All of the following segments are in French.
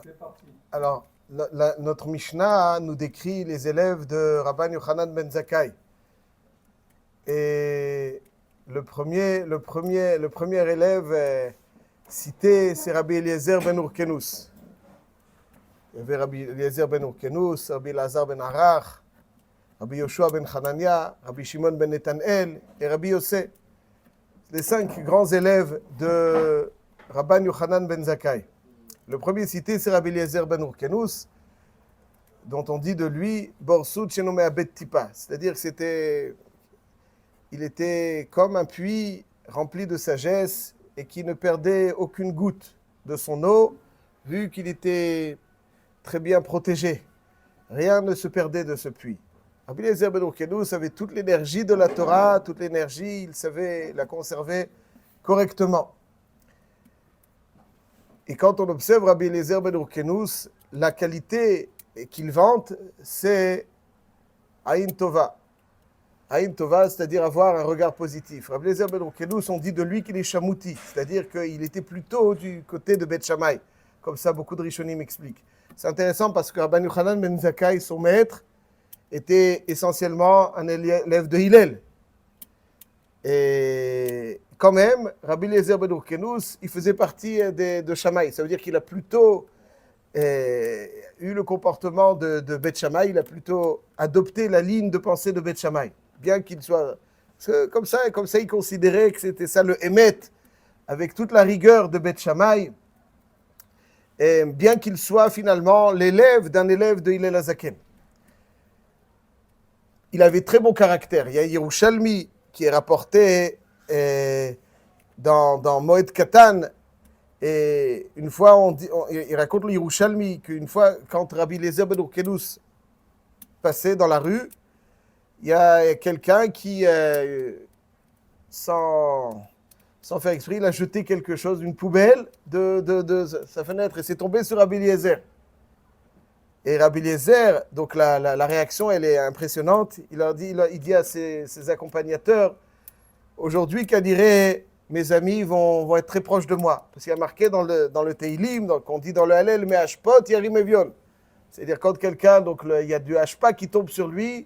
C'est parti. Alors, notre Mishnah nous décrit les élèves de Rabban Yochanan ben Zakkai. Et le premier élève cité, c'est Rabbi Eliezer ben Urkenus. Il y avait Rabbi Eliezer ben Urkenus, Rabbi Lazar ben Arach, Rabbi Yoshua ben Hanania, Rabbi Shimon ben Netanel et Rabbi Yossé. Les 5 grands élèves de Rabban Yochanan ben Zakkai. Le premier cité, c'est Rabbi Eliezer ben Urkenus, dont on dit de lui Borsut Shenome Abed Tipa, c'est-à-dire qu'il était comme un puits rempli de sagesse et qui ne perdait aucune goutte de son eau, vu qu'il était très bien protégé. Rien ne se perdait de ce puits. Rabbi Eliezer ben Urkenus avait toute l'énergie de la Torah, toute l'énergie, il savait la conserver correctement. Et quand on observe Rabbi Eliezer ben Urkenus, la qualité qu'il vante, c'est Aïn Tova. Aïn Tova, c'est-à-dire avoir un regard positif. Rabbi Eliezer ben Urkenus, on dit de lui qu'il est chamouti, c'est-à-dire qu'il était plutôt du côté de Beth Shammai, comme ça beaucoup de Rishonim m'expliquent. C'est intéressant parce que Rabban Yochanan ben Zakkai, son maître, était essentiellement un élève de Hillel. Et quand même, Rabbi Eliezer ben Urkenus, il faisait partie de Shammai. Ça veut dire qu'il a plutôt eu le comportement de Beth Shammai, il a plutôt adopté la ligne de pensée de Beth Shammai. Bien qu'il soit... Comme ça, il considérait que c'était ça le Emet, avec toute la rigueur de Beth Shammai, et bien qu'il soit finalement l'élève d'un élève de Hillel Hazaken. Il avait très bon caractère. Il y a Yerushalmi qui est rapporté dans Moed Katan. Et une fois, il raconte le Yerushalmi qu'une fois, quand Rabbi Eliezer ben Urkenus passait dans la rue, il y a quelqu'un qui, sans faire exprès, il a jeté quelque chose, une poubelle de sa fenêtre, et c'est tombé sur Rabbi Eliezer. Et Rabbi Eliezer, donc la réaction, elle est impressionnante. Il dit à ses accompagnateurs, aujourd'hui, qu'à dirait, mes amis vont être très proches de moi. Parce qu'il y a marqué dans le Teilim, donc on dit dans le Hallel, mais Hashpot, Yarim Evion. C'est-à-dire quand quelqu'un, donc il y a du Hashpa qui tombe sur lui,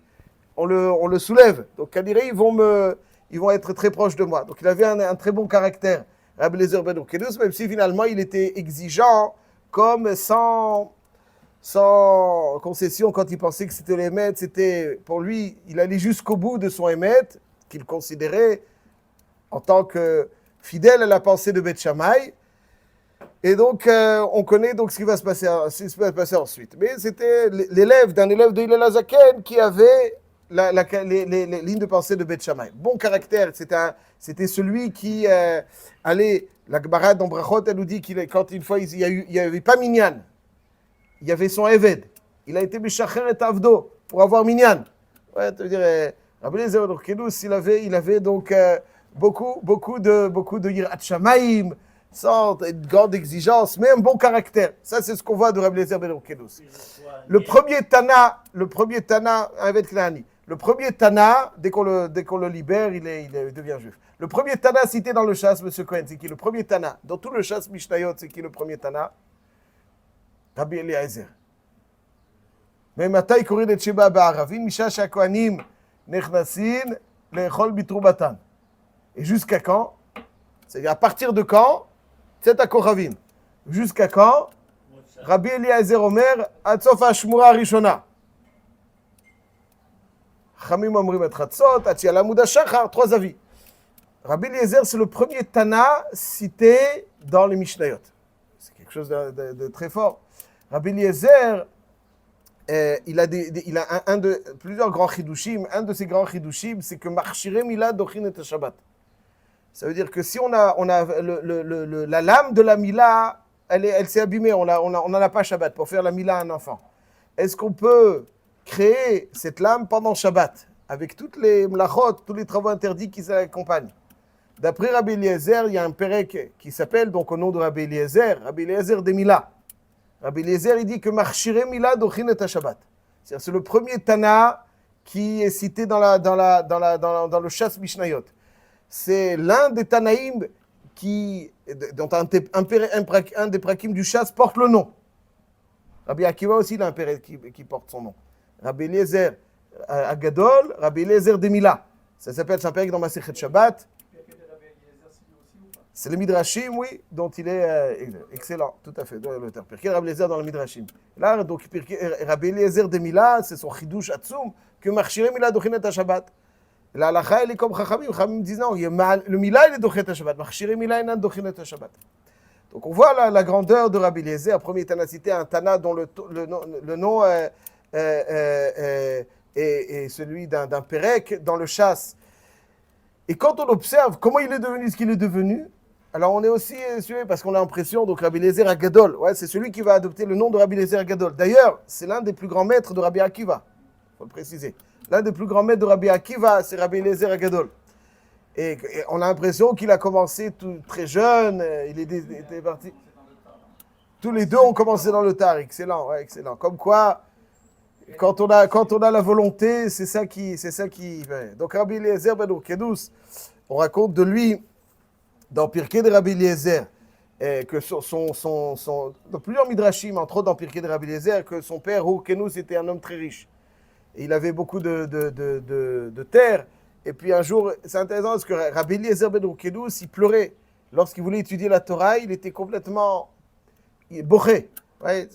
on le soulève. Donc qu'à dirait, ils vont être très proches de moi. Donc il avait un très bon caractère, Rabbi Eliezer ben Urkenus, même si finalement il était exigeant, comme sans concession quand il pensait que c'était l'émet, c'était pour lui, il allait jusqu'au bout de son émet, qu'il considérait en tant que fidèle à la pensée de Beth Shammai. Et donc, on connaît donc ce qui va se passer ensuite. Mais c'était l'élève d'un élève de Hillel Hazaken qui avait les lignes de pensée de Beth Shammai. Bon caractère, c'était celui qui allait, la Gemara dans Brachot, elle nous dit quand une fois, il n'y avait pas Minyan, il y avait son Eved. Il a été Meshacher et Avdo pour avoir Minyan. Ouais, tu veux dire, Rabbi Eliezer ben Urkenus, il avait donc beaucoup de Yirat Shamayim, sans une grande exigence, mais un bon caractère. Ça, c'est ce qu'on voit de Rabbi Eliezer ben Urkenus. Le premier Tana, Eved Knani, le premier Tana, dès qu'on le libère, il devient juif. Le premier Tana cité dans le Shas, M. Cohen, c'est qui le premier Tana? Dans tout le Shas Mishnayot, c'est qui le premier Tana? Rabbi Eliezer. Mais matai korin et sheba ba'aravin, misha shakohanim nechnasin lechol bitrubatan. Et jusqu'à quand? C'est-à-dire à partir de quand? C'est à Koravim. Jusqu'à quand? Rabbi Eliezer Omer, Atsof Hashmura Rishona. Chamim Omrim et Chatzot, Atzial Amud HaShachar, 3 avis. Rabbi Eliezer, c'est le premier Tana cité dans les Mishnayot. C'est quelque chose de très fort. Rabbi Eliezer, il a plusieurs grands chidushim. Un de ces grands chidushim, c'est que Marchire Mila Dochin et Shabbat. Ça veut dire que si on a la lame de la Mila, elle s'est abîmée, on n'en a pas Shabbat pour faire la Mila à un enfant. Est-ce qu'on peut créer cette lame pendant Shabbat, avec toutes les mlachot, tous les travaux interdits qui s'accompagnent? D'après Rabbi Eliezer, il y a un pérek qui s'appelle, donc au nom de Rabbi Eliezer de Mila. Rabbi Eliezer, il dit que Marchire Mila Dochin et Shabbat. C'est le premier Tana qui est cité dans le Shas Mishnayot. C'est l'un des Tanaïm dont un des prakim du Shas porte le nom. Rabbi Akiva aussi, il a un père qui porte son nom. Rabbi Eliezer Agadol, Rabbi Eliezer de Mila. Ça s'appelle, c'est un père dans Masechet Shabbat. C'est le Midrashim, oui, dont il est excellent, tout à fait, l'auteur. Pirkei Rabbi Eliezer dans le Midrashim. Là, donc, Rabbi Eliezer de Mila, c'est son Chidush Atzum, que Marchiré Mila Dochinet Shabbat. La halakha, elle est comme Chachamim. Chachamim disent non, le Mila, il est Dochinet Shabbat. Marchiré Mila, il est Dochinet Shabbat. Donc, on voit la grandeur de Rabbi Eliezer. Premier Tana cité, un Tana dont le nom est celui d'un Pérec dans le chasse. Et quand on observe comment il est devenu ce qu'il est devenu, alors on est aussi suivi parce qu'on a l'impression, donc Rabbi Eliezer Agadol, ouais, c'est celui qui va adopter le nom de Rabbi Eliezer Agadol. D'ailleurs, c'est l'un des plus grands maîtres de Rabbi Akiva, il faut le préciser. L'un des plus grands maîtres de Rabbi Akiva, c'est Rabbi Eliezer Agadol. Et on a l'impression qu'il a commencé très jeune, il était parti. Tous les deux ont commencé dans le tard, excellent, ouais, excellent. Comme quoi, quand on a la volonté, c'est ça qui. Donc Rabbi Eliezer ben Urkedus, on raconte de lui dans Pirkei de Rabbi Eliezer que dans plusieurs midrashim, entre autres dans Pirkei de Rabbi Eliezer, que son père Urkedus était un homme très riche. Et il avait beaucoup de terres. Et puis un jour, c'est intéressant parce que Rabbi Eliezer ben Urkedus, il pleurait. Lorsqu'il voulait étudier la Torah, il était complètement boché. Ouais,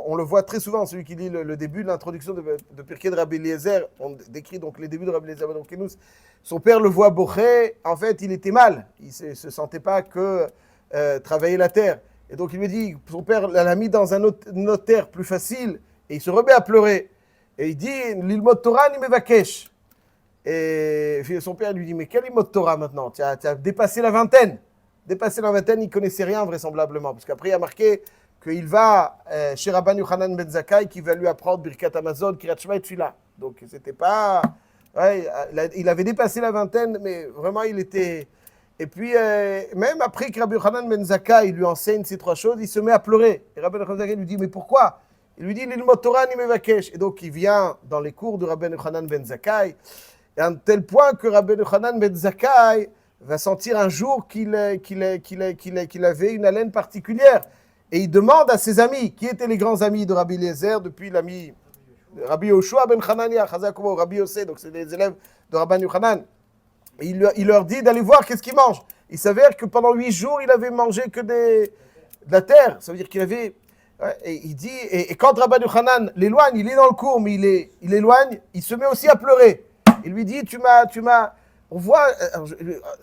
on le voit très souvent, celui qui lit le début de l'introduction de Pirkei de Rabbi Eliezer, on décrit donc les débuts de Rabbi Eliezer ben Urkedus. Son père le voit boché, en fait il était mal, il ne se sentait pas que travailler la terre. Et donc il lui dit, son père l'a mis dans une autre terre plus facile, et il se remet à pleurer. Et il dit, l'ilmod Torah ni mevakesh. Et son père lui dit, mais quel ilmod Torah maintenant? Tu as dépassé la vingtaine. Dépassé la vingtaine, il ne connaissait rien vraisemblablement, parce qu'après il a marqué qu'il va chez Rabban Yochanan ben Zakkai qui va lui apprendre Birkat Hamazon, Kirat Shema et Tfila. Donc c'était pas... Ouais, il avait dépassé la vingtaine, mais vraiment il était... Et puis même après que Rabban Yochanan ben Zakkai lui enseigne ces trois choses, il se met à pleurer. Et Rabban Yochanan ben Zakkai lui dit, mais pourquoi? Il lui dit, l'ilmod Torah ni mevakesh. Et donc il vient dans les cours de Rabban Yochanan ben Zakkai, et à un tel point que Rabban Yochanan ben Zakkai va sentir un jour qu'il avait une haleine particulière. Et il demande à ses amis, qui étaient les grands amis de Rabbi Eliezer, depuis l'ami Rabbi Yoshua ben Hanania, Chazakomo, Rabbi Yossé, donc c'est les élèves de Rabban Yochanan. Et il leur dit d'aller voir qu'est-ce qu'ils mangent. Il s'avère que pendant 8 jours, il avait mangé que de la terre. Ça veut dire qu'il avait... Ouais, et il dit, et quand Rabban Yochanan l'éloigne, il est dans le cours, mais il l'éloigne, il se met aussi à pleurer. Il lui dit, tu m'as... On voit,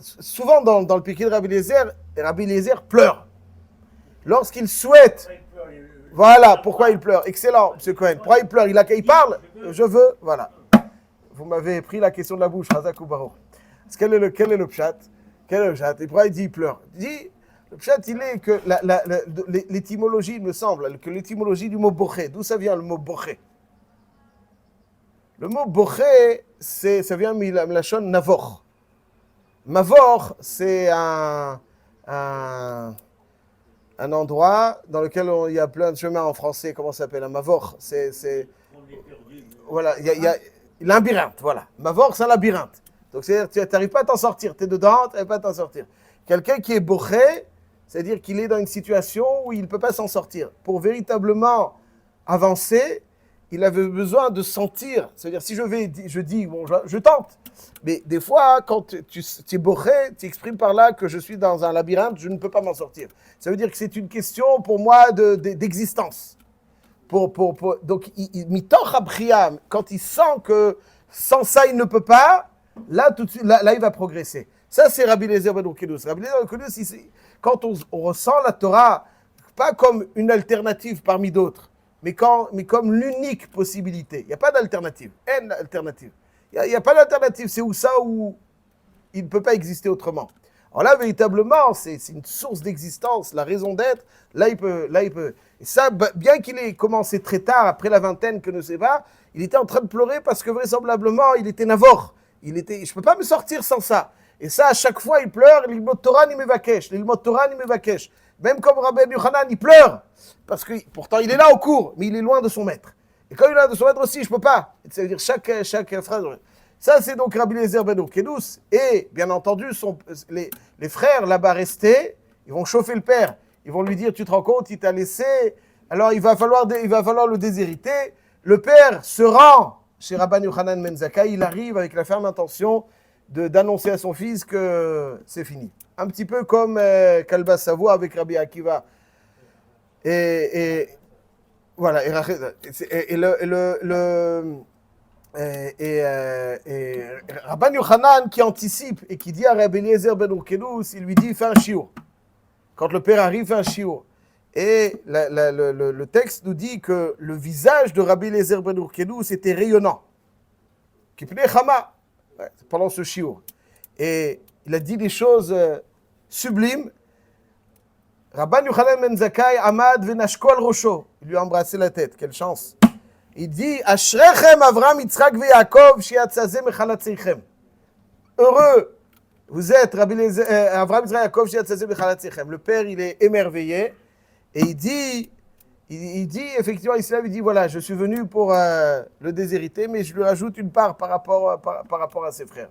souvent dans le Pirkei de Rabbi Eliezer pleure. Lorsqu'il souhaite, voilà pourquoi il pleure. Excellent, M. Cohen. Pourquoi il pleure? Il parle. Je veux, voilà. Vous m'avez pris la question de la bouche, Hazak ou Baruch. Quel est le pshat? Quel est le pshat? Et pourquoi il dit il pleure? Il dit, le pshat, il est que l'étymologie, il me semble, que l'étymologie du mot boché, d'où ça vient le mot boché? Le mot boché, ça vient de la lachon navor. Mavor, c'est un endroit dans lequel il y a plein de chemins en français. Comment ça s'appelle? Un mavor. Voilà, il y a labyrinthe, voilà. Mavor, c'est un labyrinthe. Donc, c'est-à-dire tu n'arrives pas à t'en sortir. Tu es dedans, tu n'arrives pas à t'en sortir. Quelqu'un qui est boché, c'est-à-dire qu'il est dans une situation où il ne peut pas s'en sortir. Pour véritablement avancer, il avait besoin de sentir. C'est-à-dire, si je dis, bon, je tente. Mais des fois, quand tu es boché, tu exprimes par là que je suis dans un labyrinthe, je ne peux pas m'en sortir. Ça veut dire que c'est une question pour moi d'existence. Donc, mitoch abriam, quand il sent que sans ça, il ne peut pas, là, tout de suite, là il va progresser. Ça, c'est Rabbi Eliezer ben Urkedus. Rabbi Eliezer ben Urkedus, quand on ressent la Torah, pas comme une alternative parmi d'autres, mais comme l'unique possibilité. Il n'y a pas d'alternative. Une alternative. Il n'y a pas d'alternative. C'est où ça où il ne peut pas exister autrement. Alors là, véritablement, c'est une source d'existence, la raison d'être. Là, il peut. Et ça, bien qu'il ait commencé très tard, après la vingtaine, que ne sait pas, il était en train de pleurer parce que vraisemblablement, il était navor. Je ne peux pas me sortir sans ça. Et ça, à chaque fois, il pleure. L'ilmod Torah ni mevakesh. L'ilmod Torah ni mevakesh. Même comme Rabbi Yochanan, il pleure. Parce que pourtant, il est là au cours, mais il est loin de son maître. Et quand il est loin de son maître aussi, je ne peux pas. Ça veut dire chaque phrase. Ça, c'est donc Rabbi Eliezer ben Urkedus. Et, bien entendu, les frères là-bas restés, ils vont chauffer le père. Ils vont lui dire, tu te rends compte, il t'a laissé alors il va falloir le déshériter. Le père se rend chez Rabban Yochanan ben Zakkai, il arrive avec la ferme intention d'annoncer à son fils que c'est fini. Un petit peu comme Kalba Savoie avec Rabbi Akiva. Et voilà, et Rabban Yochanan qui anticipe et qui dit à Rabbi Eliezer ben Urkelus, il lui dit fais un shiur. Quand le père arrive, fais un shiur. Et le texte nous dit que le visage de Rabbi Eliezer ben Urkelus était rayonnant. Kipnei Chama, pendant ce shiur. Et il a dit des choses sublimes. Rabban Yochanan ben Zakkai Amad venashko al rosho. Il lui a embrassé la tête. Quelle chance. Il dit Ashrechem Avram Yitzchak ve Yaakov shiyatzazeh mechalatzeichem. Heureux vous êtes Avram Yitzchak Yaakov shiyatzazeh mechalatzeichem. Le père, il est émerveillé et il dit effectivement, il dit voilà, je suis venu pour le déshériter, mais je lui rajoute une part par rapport à ses frères.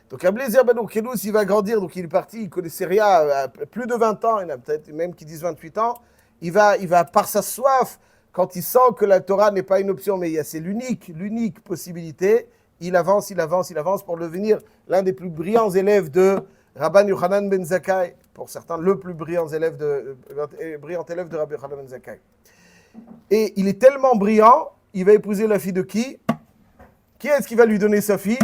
Donc Rabbi Eliezer ben Urkelus, il va grandir, donc il est parti, il connaissait rien, à plus de 20 ans, il y en a peut-être même qui disent 28 ans, il va par sa soif, quand il sent que la Torah n'est pas une option, mais c'est l'unique possibilité, il avance pour devenir l'un des plus brillants élèves de Rabban Yochanan ben Zakkai, pour certains le plus brillant élève de Rabbi Yochanan ben Zakkai. Et il est tellement brillant, il va épouser la fille de qui? Qui est-ce qui va lui donner sa fille?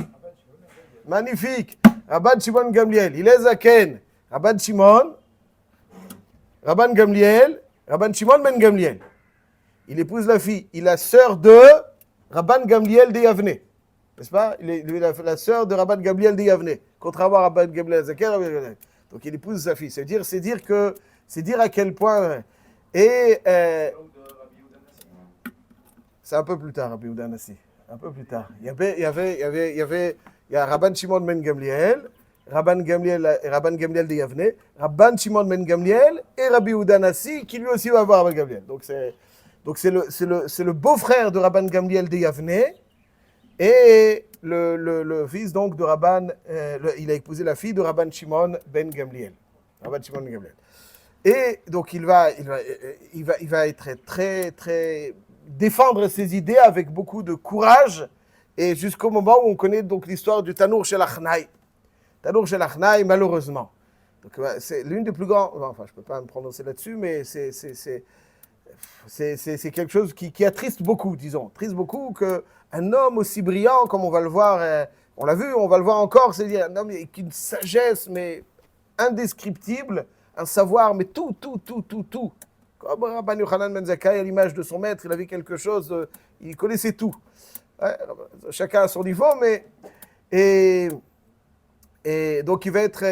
Magnifique. Rabban Shimon Gamliel. Il est Zaken. Rabban Shimon. Rabban Gamliel. Rabban Shimon ben Gamliel. Il épouse la fille. Il est la sœur de Rabban Gamliel de Yavne. N'est-ce pas? Il est la sœur de Rabban Gamliel de Yavne. Contrairement à Rabban Gamliel Zaken. Donc il épouse sa fille. C'est dire à quel point. Et c'est un peu plus tard, Rabbi Yehuda Hanassi. Un peu plus tard. Il y a Rabban Shimon ben Gamliel, Rabban Gamliel de Yavne, Rabban Shimon ben Gamliel et Rabbi Yehuda Hanassi qui lui aussi va avoir Rabban Gamliel. Donc c'est le beau-frère de Rabban Gamliel de Yavne et le fils donc de Rabban, il a épousé la fille de Rabban Shimon ben Gamliel. Rabban Shimon ben Gamliel. Et donc il va être très très défendre ses idées avec beaucoup de courage. Et jusqu'au moment où on connaît donc l'histoire du Tanour Shel Achnai. Tanour Shel Achnai, malheureusement. Donc, c'est l'une des plus grandes. Enfin, je ne peux pas me prononcer là-dessus, mais c'est quelque chose qui attriste beaucoup, disons. Triste beaucoup qu'un homme aussi brillant, comme on va le voir, on l'a vu, on va le voir encore, c'est-à-dire un homme avec une sagesse, mais indescriptible, un savoir, mais tout. Comme Rabban Yochanan ben Zakkai, à l'image de son maître, il avait quelque chose, il connaissait tout. Ouais, chacun à son niveau, mais et donc il va être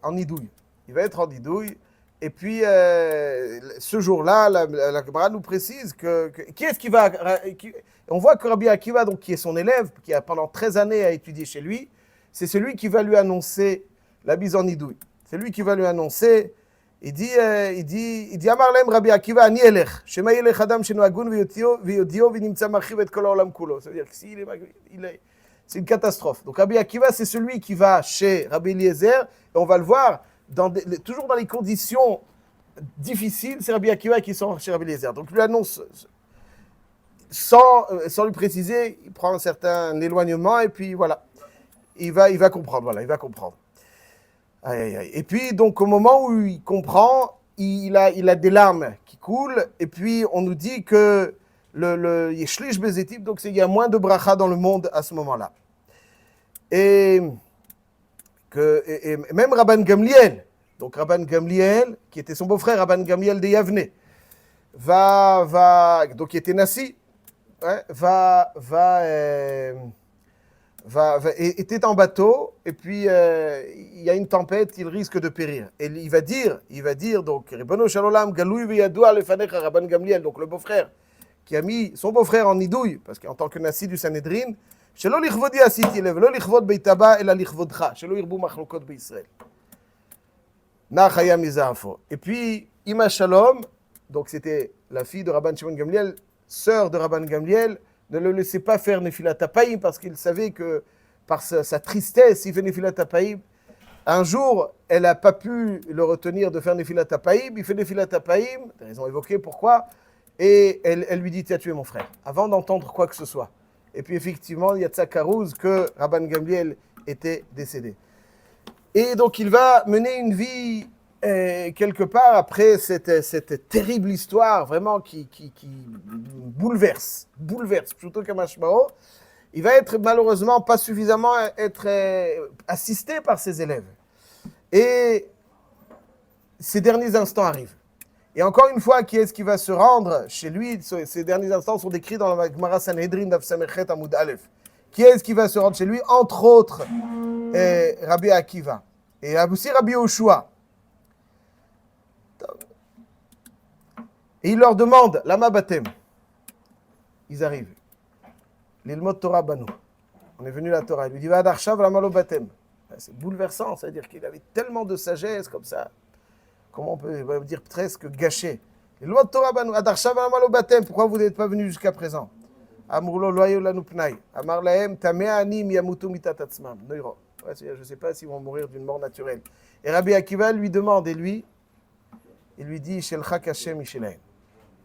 en nidouille. Il va être en nidouille. Et puis ce jour-là, la Gemara nous précise qui est-ce qui va. On voit que Rabbi Akiva, donc qui est son élève, qui a pendant 13 années à étudier chez lui, c'est celui qui va lui annoncer la mise en nidouille. C'est lui qui va lui annoncer. Il dit Amar Lahem Rabbi Akiva ani elech shema yelech adam sheno agun veyodio v'nimtza marchiv et kol haolam kulo. C'est-à-dire que c'est une catastrophe. Donc Rabbi Akiva, c'est celui qui va chez Rabbi Eliezer, et on va le voir toujours dans les conditions difficiles. C'est Rabbi Akiva qui sort chez Rabbi Eliezer. Donc il lui annonce sans lui préciser, il prend un certain éloignement et puis voilà, il va comprendre. Voilà, il va comprendre. Et puis, donc, au moment où il comprend, il a des larmes qui coulent. Et puis, on nous dit que le Yeshlish Bezetif, donc il y a moins de bracha dans le monde à ce moment-là. Et même Rabban Gamliel, donc Rabban Gamliel, qui était son beau-frère, Rabban Gamliel de Yavne, donc qui était Nassi, était en bateau, et puis il y a une tempête, il risque de périr. Et il va dire donc, Ribono Shalolam, Galoui Veyadou Alefanecha, Rabban Gamliel, donc le beau-frère, qui a mis son beau-frère en nidouille, parce qu'en tant que Nassi du Sanhedrin, Shelo lichvodi asiti lev, lo lichvod beitaba, ela lichvodcha, Shelo irbu machlokot beIsraël. Nachaya mizarfo. Et puis, Ima Shalom, donc c'était la fille de Rabban Shimon Gamliel, sœur de Rabban Gamliel, ne le laissait pas faire Nefilat HaPaïm parce qu'il savait que par sa tristesse, il fait Nefilat HaPaïm. un jour, elle n'a pas pu le retenir de faire Nefilat Hapaïm. Il fait Nefilat Hapaïm, ils ont évoqué pourquoi, et elle lui dit, tu as tué mon frère, avant d'entendre quoi que ce soit. Et puis effectivement, il y a Tsakarouz que Rabban Gamliel était décédé. Et donc il va mener une vie quelque part après cette terrible histoire vraiment qui bouleverse, plutôt qu'Amashmao. Il va être malheureusement pas suffisamment assisté par ses élèves. Et ces derniers instants arrivent. Et encore une fois, qui est-ce qui va se rendre chez lui? Ces derniers instants sont décrits dans la Gemara Sanhedrin Daf Samechet Amud Aleph. Qui est-ce qui va se rendre chez lui? Entre autres, Rabbi Akiva. Et aussi Rabbi Yoshua. Et il leur demande, Lama Batem. Ils arrivent. L'ilmot Torah Banu. On est venu à la Torah. Il lui dit, Va Adarshav Lama Lo Batem. C'est bouleversant, c'est-à-dire qu'il avait tellement de sagesse comme ça. Comment on peut dire presque gâché. L'ilmot Torah Banu. Adarshav Lama Lo Batem. Pourquoi vous n'êtes pas venu jusqu'à présent? Amrulo Loayo Lanu Pnai. Amar Lahem Tamea Anim Yamutu Mitat Atzmam. Neuro. Je ne sais pas s'ils vont mourir d'une mort naturelle. Et Rabbi Akiva lui demande, et lui, il lui dit, Shelchak Hashem Ishelaim.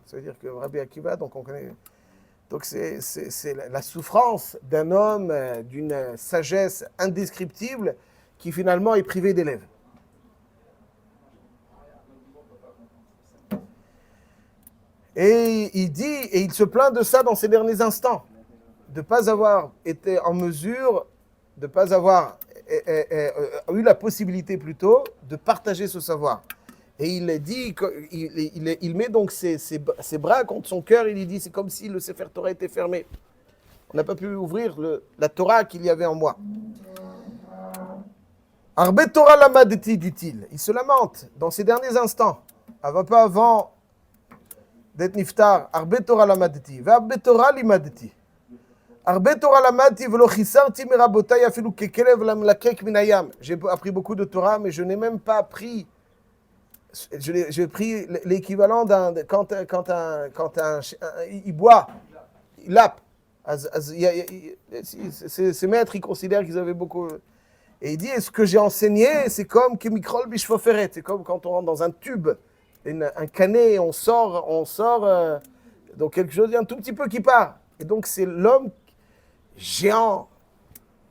Ça veut dire que Rabbi Akiva, donc on connaît. Donc c'est la souffrance d'un homme d'une sagesse indescriptible qui finalement est privé d'élèves. Et il dit, et il se plaint de ça dans ses derniers instants, de ne pas avoir été en mesure, de ne pas avoir eu la possibilité plutôt de partager ce savoir. Et il dit, il met donc ses bras contre son cœur, il lui dit, c'est comme si le Sefer Torah était fermé. On n'a pas pu ouvrir la Torah qu'il y avait en moi. Arbe Torah lamadeti, dit-il. Il se lamente dans ces derniers instants, pas avant d'être niftar. Arbe Torah lamadeti, va Arbe Torah limadeti. Arbe Torah lamadeti velo chisarti mirabotai afilu kekelev lamlakek minayam. J'ai appris beaucoup de Torah, mais je n'ai même pas appris. J'ai pris l'équivalent quand il boit, il lappe. Ces maîtres, ils considèrent qu'ils avaient beaucoup. Et il dit, ce que j'ai enseigné, c'est comme Kemikrol Bishfoferet. C'est comme quand on rentre dans un tube, un canet, on sort, donc quelque chose, un tout petit peu qui part. Et donc c'est l'homme géant,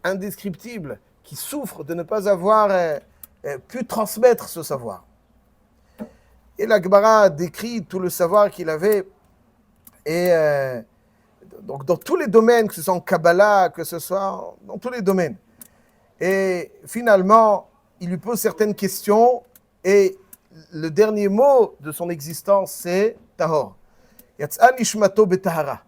indescriptible, qui souffre de ne pas avoir pu transmettre ce savoir. Et la Gemara décrit tout le savoir qu'il avait. Et donc dans tous les domaines, que ce soit en Kabbalah, que ce soit dans tous les domaines. Et finalement, il lui pose certaines questions. Et le dernier mot de son existence, c'est Tahor. Yatz'an ishmato betahara.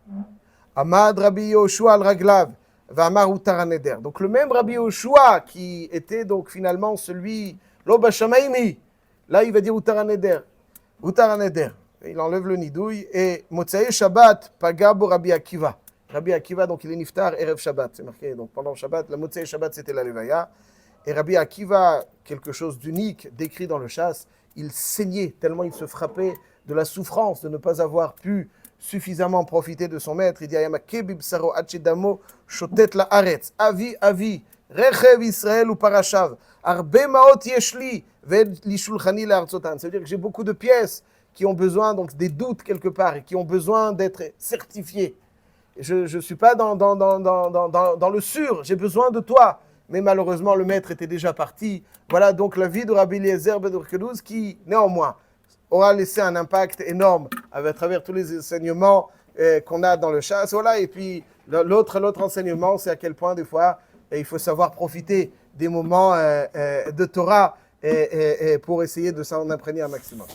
Amad Rabbi Yoshua al-Raglav. V'amar utar neder. Donc le même Rabbi Yoshua qui était donc finalement celui, lo b'shamayim. Là, il va dire utar neder. Utar neder. Il enlève le nidouille. Et Motzaï Shabbat, pagabo Rabbi Akiva. Rabbi Akiva, donc il est niftar, Erev Shabbat. C'est marqué, donc pendant Shabbat, la Motzaï Shabbat, c'était la Levaya. Et Rabbi Akiva, quelque chose d'unique, décrit dans le Chasse, il saignait tellement il se frappait de la souffrance de ne pas avoir pu suffisamment profiter de son maître. Il dit, Ayamake bibsaro achidamo shotet la aretz. Avi, avi, rechev Israël ou parashav. Arbe maot yeshli, ved li shulchani la arzotan. Ça veut dire que j'ai beaucoup de pièces qui ont besoin, donc des doutes quelque part, et qui ont besoin d'être certifiées. Je ne suis pas dans le sûr, j'ai besoin de toi. Mais malheureusement, le maître était déjà parti. Voilà donc la vie de Rabbi Eliezer ben Urkelouz qui, néanmoins, aura laissé un impact énorme à travers tous les enseignements qu'on a dans le Chasse. Voilà. Et puis, l'autre enseignement, c'est à quel point, des fois, il faut savoir profiter des moments de Torah pour essayer de s'en imprégner un maximum.